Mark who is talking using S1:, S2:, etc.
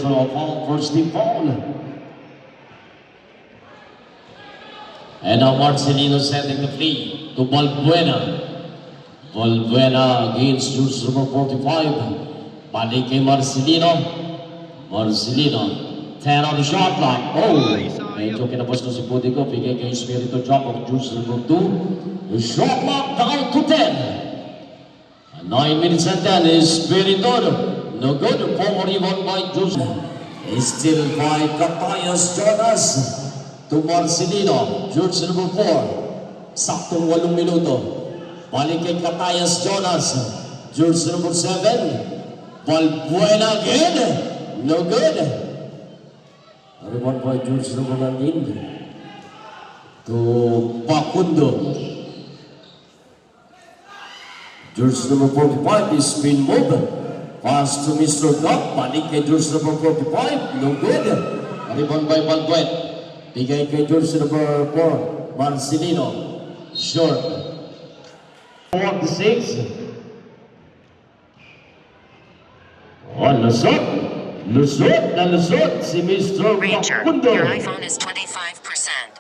S1: reversal of all for Steve Paul. And now Marcelino setting the free to Balbuena. Balbuena against Jules number 45. Balik kay Marcelino. Marcelino. 10 on the shot clock. Oh! Medyo kinapos na si Pudico. Bigay kay Espiritu drop of Jules number 2. The shot clock down to 10. 9 minutes and 10 is Espiritu. No good. Forward rebound by Jules. Still by Catayas Jonas. To Marcelino, George number 4. Saktong 8 minuto. Balik kay Catayas Jonas. George number 7. Balbuena again. No good. Rebound by George number 19. To Facundo. George number 45 is spin move. Pass to Mr. Gop. Balik kay George number 45. No good. Rebound by Balbuena. Bigay kay George number 4, Marcelino. Short. 46. Oh, lusot. Lusot na lusot si Mr.
S2: Ranger,
S1: Facundo.
S2: your iPhone is 25%.